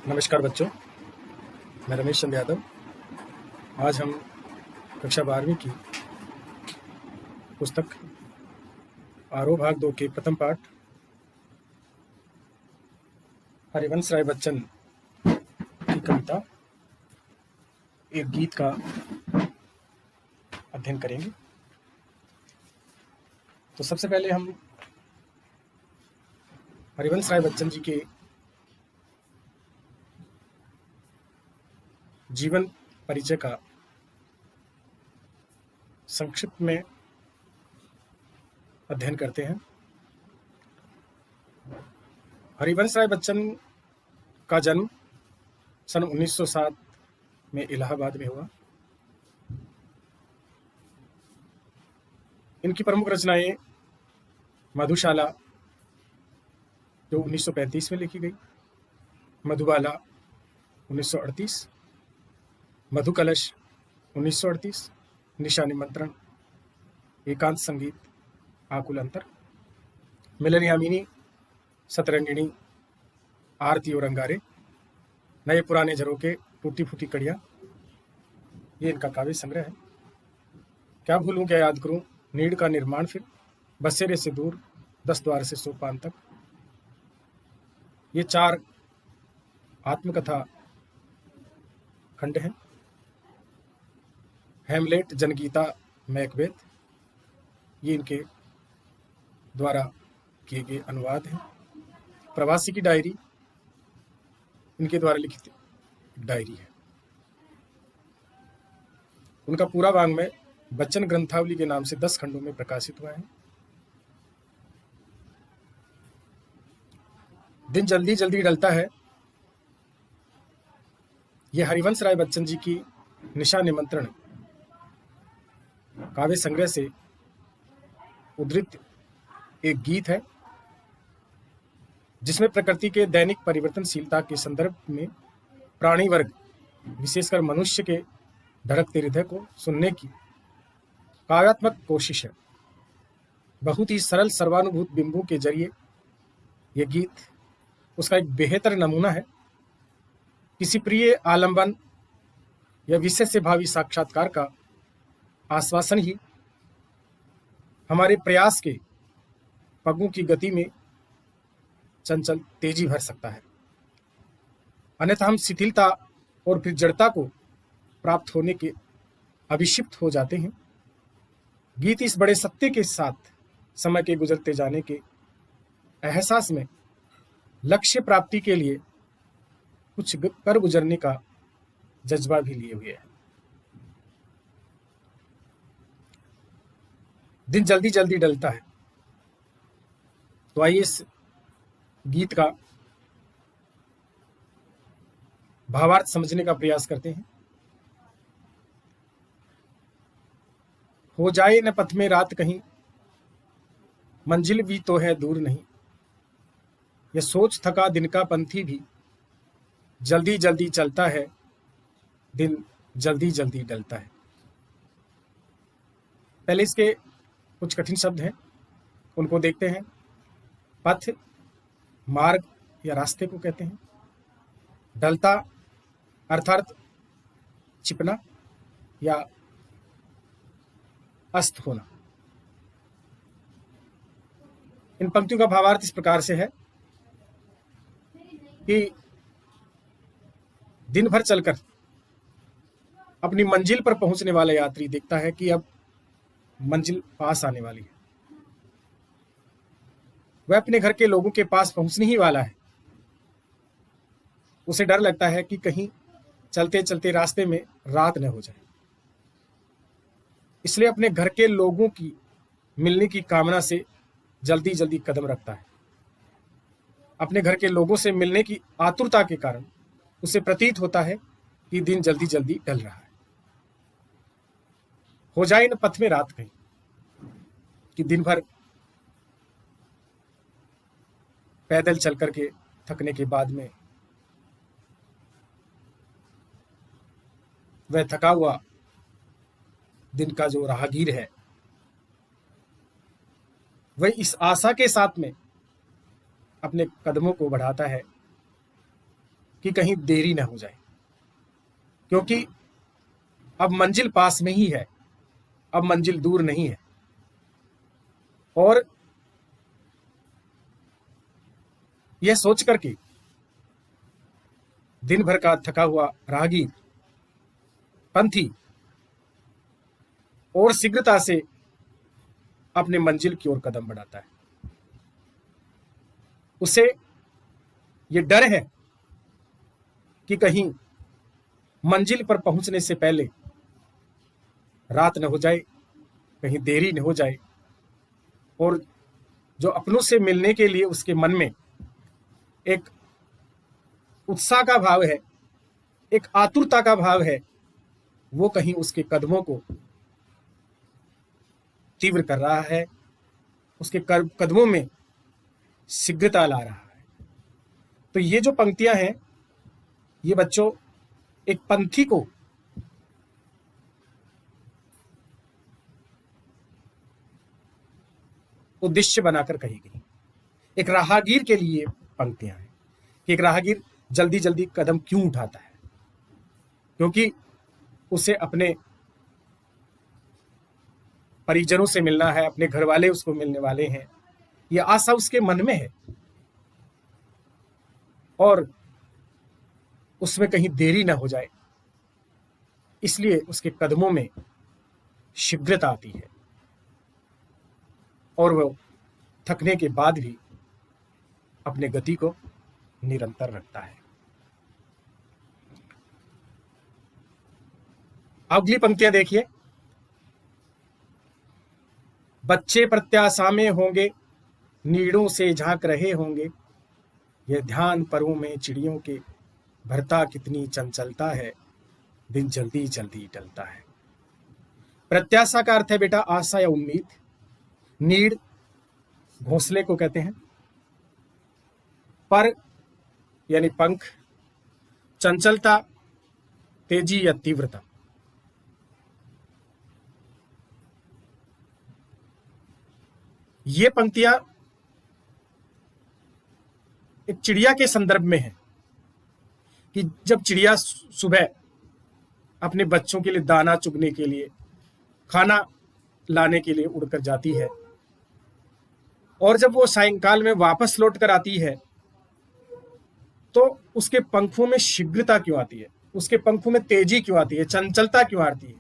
नमस्कार बच्चों, मैं रमेश चंद्र यादव। आज हम कक्षा 12वीं की पुस्तक आरोह भाग 2 के प्रथम पाठ हरिवंश राय बच्चन की कविता एक गीत का अध्ययन करेंगे। तो सबसे पहले हम हरिवंश राय बच्चन जी के जीवन परिचय का संक्षिप्त में अध्ययन करते हैं। हरिवंश राय बच्चन का जन्म सन 1907 में इलाहाबाद में हुआ। इनकी प्रमुख रचनाएं मधुशाला जो 1935 में लिखी गई, मधुबाला 1938, मधुकलश 1938, निशा निमंत्रण, एकांत संगीत, आकुल अंतर, मिलन यामिनी, सतरंगिणी, आरती और अंगारे, नए पुराने झरोके, टूटी फूटी कड़ियाँ, ये इनका काव्य संग्रह है। क्या भूलूं क्या याद करूं, नीड़ का निर्माण, फिर बसेरे से दूर, 10 द्वार से सोपान तक, ये 4 आत्मकथा खंड हैं। हैमलेट, जनगीता, मैकबेथ, ये इनके द्वारा किए गए अनुवाद हैं। प्रवासी की डायरी इनके द्वारा लिखित डायरी है। उनका पूरा वाङ्मय बच्चन ग्रंथावली के नाम से 10 खंडों में प्रकाशित हुआ है। दिन जल्दी जल्दी ढलता है, यह हरिवंश राय बच्चन जी की निशा निमंत्रण काव्य संग्रह से उद्धृत एक गीत है, जिसमें प्रकृति के दैनिक परिवर्तनशीलता के संदर्भ में प्राणी वर्ग, विशेषकर मनुष्य के धड़कते हृदय को सुनने की काव्यात्मक कोशिश है। बहुत ही सरल सर्वानुभूत बिंबों के जरिए यह गीत उसका एक बेहतर नमूना है। किसी प्रिय आलंबन या विषय से भावी साक्षात्कार का आश्वासन ही हमारे प्रयास के पगों की गति में चंचल तेजी भर सकता है, अन्यथा हम शिथिलता और फिर जड़ता को प्राप्त होने के अभिषिप्त हो जाते हैं। गीत इस बड़े सत्य के साथ समय के गुजरते जाने के एहसास में लक्ष्य प्राप्ति के लिए कुछ कर गुजरने का जज्बा भी लिए हुए है। दिन जल्दी जल्दी ढलता है, तो आइए इस गीत का भावार्थ समझने का प्रयास करते हैं। हो जाए न पथ में रात कहीं, मंजिल भी तो है दूर नहीं, यह सोच थका दिन का पंथी भी, जल्दी जल्दी चलता है, दिन जल्दी जल्दी ढलता है। पहले इसके कुछ कठिन शब्द हैं, उनको देखते हैं। पथ मार्ग या रास्ते को कहते हैं। ढलता अर्थात छिपना या अस्त होना। इन पंक्तियों का भावार्थ इस प्रकार से है कि दिन भर चलकर अपनी मंजिल पर पहुंचने वाला यात्री देखता है कि अब मंजिल पास आने वाली है। वह अपने घर के लोगों के पास पहुंचने ही वाला है। उसे डर लगता है कि कहीं चलते चलते रास्ते में रात न हो जाए, इसलिए अपने घर के लोगों की मिलने की कामना से जल्दी जल्दी कदम रखता है। अपने घर के लोगों से मिलने की आतुरता के कारण उसे प्रतीत होता है कि दिन जल्दी जल्दी ढल रहा है। हो जाए न पथ में रात कहीं, कि दिन भर पैदल चल करके थकने के बाद में वह थका हुआ दिन का जो राहगीर है, वह इस आशा के साथ में अपने कदमों को बढ़ाता है कि कहीं देरी न हो जाए, क्योंकि अब मंजिल पास में ही है, अब मंजिल दूर नहीं है। और यह सोच करके दिन भर का थका हुआ राहगीर पंथी और शीघ्रता से अपने मंजिल की ओर कदम बढ़ाता है। उसे ये डर है कि कहीं मंजिल पर पहुंचने से पहले रात न हो जाए, कहीं देरी न हो जाए, और जो अपनों से मिलने के लिए उसके मन में एक उत्साह का भाव है, एक आतुरता का भाव है, वो कहीं उसके कदमों को तीव्र कर रहा है, उसके कदमों में शीघ्रता ला रहा है। तो ये जो पंक्तियां हैं, ये बच्चों एक पंथी को उद्देश्य बनाकर कही गई, एक राहगीर के लिए पंक्तियां हैं कि एक राहगीर जल्दी जल्दी कदम क्यों उठाता है, क्योंकि उसे अपने परिजनों से मिलना है, अपने घर वाले उसको मिलने वाले हैं, ये आशा उसके मन में है, और उसमें कहीं देरी ना हो जाए, इसलिए उसके कदमों में शीघ्रता आती है और वह थकने के बाद भी अपने गति को निरंतर रखता है। अगली पंक्तियां देखिए। बच्चे प्रत्याशा में होंगे, नीड़ों से झांक रहे होंगे, यह ध्यान परों में चिड़ियों के भरता कितनी चंचलता है, दिन जल्दी जल्दी टलता है। प्रत्याशा का अर्थ है बेटा आशा या उम्मीद, नीड़ घोंसले को कहते हैं, पर यानी पंख, चंचलता तेजी या तीव्रता। ये पंक्तियां एक चिड़िया के संदर्भ में है कि जब चिड़िया सुबह अपने बच्चों के लिए दाना चुगने के लिए, खाना लाने के लिए उड़कर जाती है, और जब वो सायंकाल में वापस लौट कर आती है तो उसके पंखों में शीघ्रता क्यों आती है, उसके पंखों में तेजी क्यों आती है, चंचलता क्यों आती है?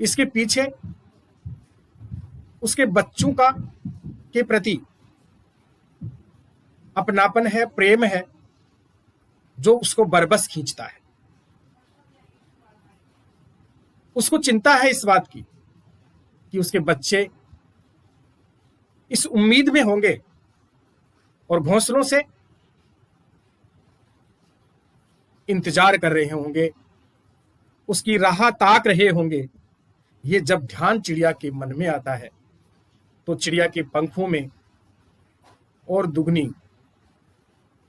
इसके पीछे उसके बच्चों का के प्रति अपनापन है, प्रेम है, जो उसको बरबस खींचता है। उसको चिंता है इस बात की कि उसके बच्चे इस उम्मीद में होंगे और घोंसलों से इंतजार कर रहे होंगे, उसकी राह ताक रहे होंगे। ये जब ध्यान चिड़िया के मन में आता है तो चिड़िया के पंखों में और दुगनी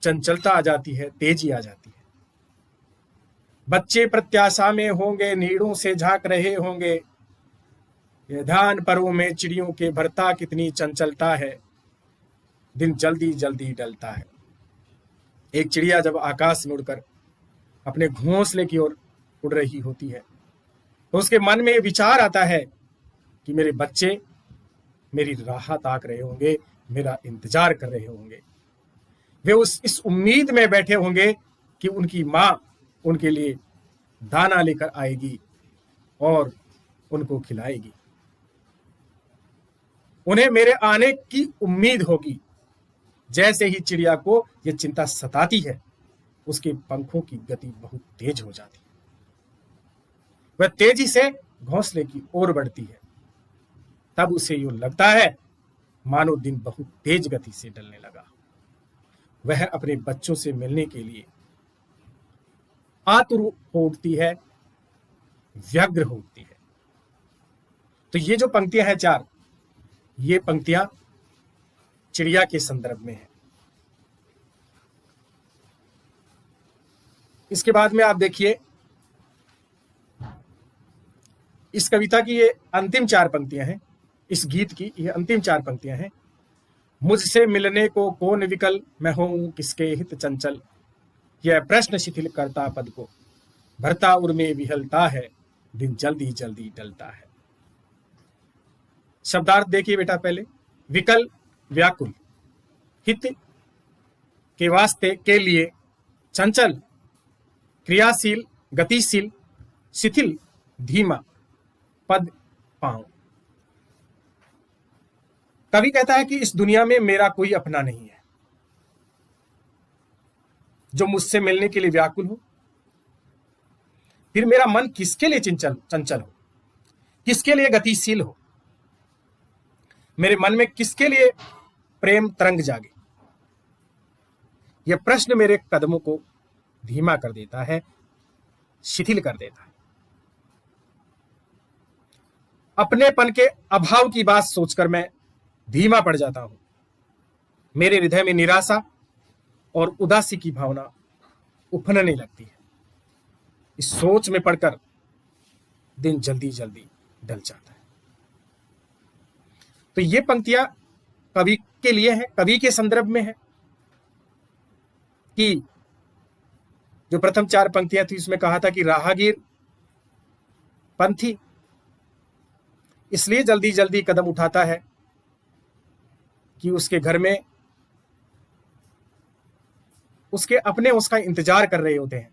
चंचलता आ जाती है, तेजी आ जाती है। बच्चे प्रत्याशा में होंगे, नीड़ों से झांक रहे होंगे, ये ध्यान परों में चिड़ियों के भरता कितनी चंचलता है, दिन जल्दी जल्दी डलता है। एक चिड़िया जब आकाश में उड़कर अपने घोंसले की ओर उड़ रही होती है तो उसके मन में विचार आता है कि मेरे बच्चे मेरी राह ताक रहे होंगे, मेरा इंतजार कर रहे होंगे, वे इस उम्मीद में बैठे होंगे कि उनकी माँ उनके लिए दाना लेकर आएगी और उनको खिलाएगी। उन्हें मेरे आने की उम्मीद होगी। जैसे ही चिड़िया को यह चिंता सताती है, उसके पंखों की गति बहुत तेज हो जाती है, वह तेजी से घोंसले की ओर बढ़ती है। तब उसे यूं लगता है मानो दिन बहुत तेज गति से डलने लगा। वह अपने बच्चों से मिलने के लिए आतुर हो उठती है, व्यग्र हो उठती है। तो ये जो पंक्तियां हैं चार, ये पंक्तियां चिड़िया के संदर्भ में है। इसके बाद में आप देखिए इस कविता की ये अंतिम चार पंक्तियां हैं, इस गीत की ये अंतिम चार पंक्तियां हैं। मुझसे मिलने को कौन विकल, मैं हूं किसके हित चंचल, यह प्रश्न शिथिल करता पद को, भरता उर में विहलता है, दिन जल्दी जल्दी टलता है। शब्दार्थ देखिए बेटा पहले। विकल व्याकुल, हित के वास्ते के लिए, चंचल क्रियाशील गतिशील, शिथिल धीमा, पद पांव। कवि कहता है कि इस दुनिया में मेरा कोई अपना नहीं है जो मुझसे मिलने के लिए व्याकुल हो। फिर मेरा मन किसके लिए चंचल हो, किसके लिए गतिशील हो, मेरे मन में किसके लिए प्रेम तरंग जागे। यह प्रश्न मेरे कदमों को धीमा कर देता है, शिथिल कर देता है। अपनेपन के अभाव की बात सोचकर मैं धीमा पड़ जाता हूं। मेरे हृदय में निराशा और उदासी की भावना उफनने लगती है। इस सोच में पड़कर दिन जल्दी जल्दी ढल जाता है। तो ये पंक्तियां कवि के लिए है, कवि के संदर्भ में है कि जो प्रथम 4 पंक्तियां थी उसमें कहा था कि राहगीर पंथी इसलिए जल्दी जल्दी कदम उठाता है कि उसके घर में उसके अपने उसका इंतजार कर रहे होते हैं,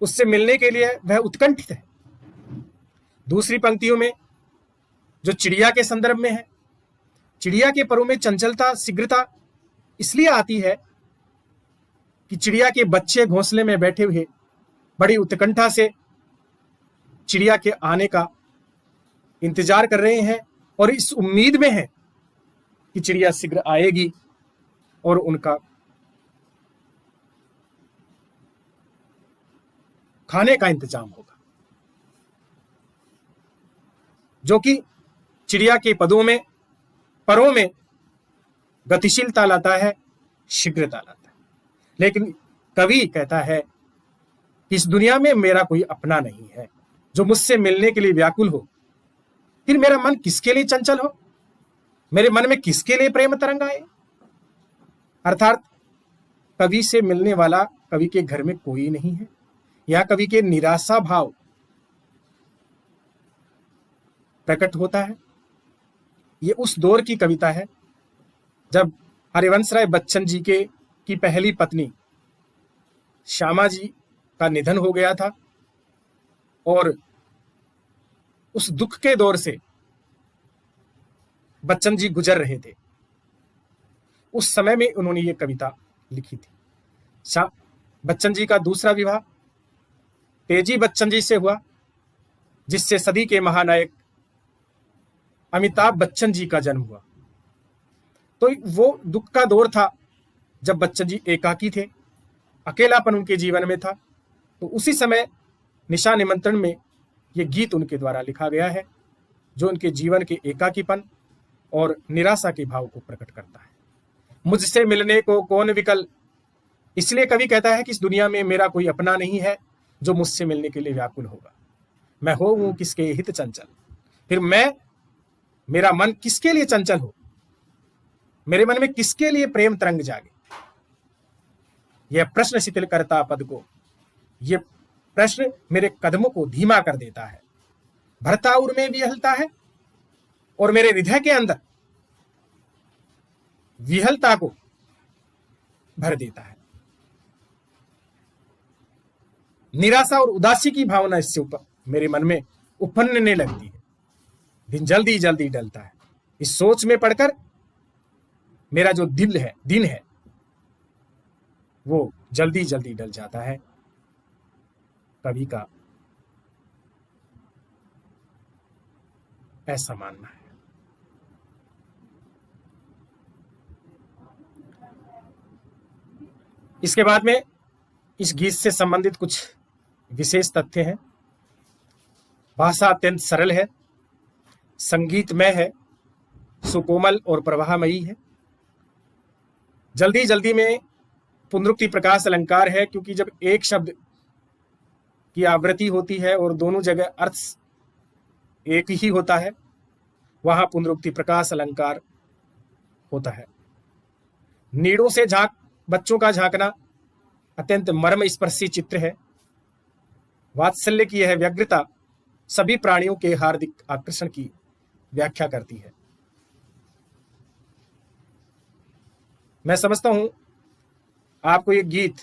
उससे मिलने के लिए वह उत्कंठित है। दूसरी पंक्तियों में जो चिड़िया के संदर्भ में है, चिड़िया के परों में चंचलता शीघ्रता इसलिए आती है कि चिड़िया के बच्चे घोंसले में बैठे हुए बड़ी उत्कंठा से चिड़िया के आने का इंतजार कर रहे हैं और इस उम्मीद में है कि चिड़िया शीघ्र आएगी और उनका खाने का इंतजाम होगा, जो कि चिड़िया के परों में गतिशीलता लाता है, शीघ्रता लाता है। लेकिन कवि कहता है कि इस दुनिया में मेरा कोई अपना नहीं है जो मुझसे मिलने के लिए व्याकुल हो। फिर मेरा मन किसके लिए चंचल हो, मेरे मन में किसके लिए प्रेम तरंग आए। अर्थात कवि से मिलने वाला कवि के घर में कोई नहीं है। यह कवि के निराशा भाव प्रकट होता है। ये उस दौर की कविता है जब हरिवंश राय बच्चन जी की पहली पत्नी श्यामा जी का निधन हो गया था और उस दुख के दौर से बच्चन जी गुजर रहे थे। उस समय में उन्होंने ये कविता लिखी थी। बच्चन जी का दूसरा विवाह तेजी बच्चन जी से हुआ, जिससे सदी के महानायक अमिताभ बच्चन जी का जन्म हुआ। तो वो दुख का दौर था जब बच्चन जी एकाकी थे, अकेलापन उनके जीवन में था। तो उसी समय निशा निमंत्रण में ये गीत उनके द्वारा लिखा गया है, जो उनके जीवन के एकाकीपन और निराशा के भाव को प्रकट करता है। मुझसे मिलने को कौन विकल, इसलिए कवि कहता है कि इस दुनिया में मेरा कोई अपना नहीं है जो मुझसे मिलने के लिए व्याकुल होगा। मैं हूं किसके हित चंचल। फिर मेरा मन किसके लिए चंचल हो, मेरे मन में किसके लिए प्रेम तरंग जागे। यह प्रश्न शिथिल करता पद को, यह प्रश्न मेरे कदमों को धीमा कर देता है, भरता उर में विहलता है और मेरे हृदय के अंदर विहलता को भर देता है। निराशा और उदासी की भावना इससे ऊपर मेरे मन में उफनने लगती है। दिन जल्दी जल्दी ढलता है। इस सोच में पड़कर मेरा जो दिन है वो जल्दी जल्दी ढल जाता है। कवि का ऐसा मानना है। इसके बाद में इस गीत से संबंधित कुछ विशेष तथ्य हैं। भाषा अत्यंत सरल है, संगीतमय है, सुकोमल और प्रवाहमयी है। जल्दी जल्दी में पुनरुक्ति प्रकाश अलंकार है, क्योंकि जब एक शब्द की आवृत्ति होती है और दोनों जगह अर्थ एक ही होता है, वहां पुनरुक्ति प्रकाश अलंकार होता है। नीड़ों से बच्चों का झांकना अत्यंत मर्म स्पर्शी चित्र है। वात्सल्य की यह व्यग्रता सभी प्राणियों के हार्दिक आकर्षण की व्याख्या करती है। मैं समझता हूं आपको ये गीत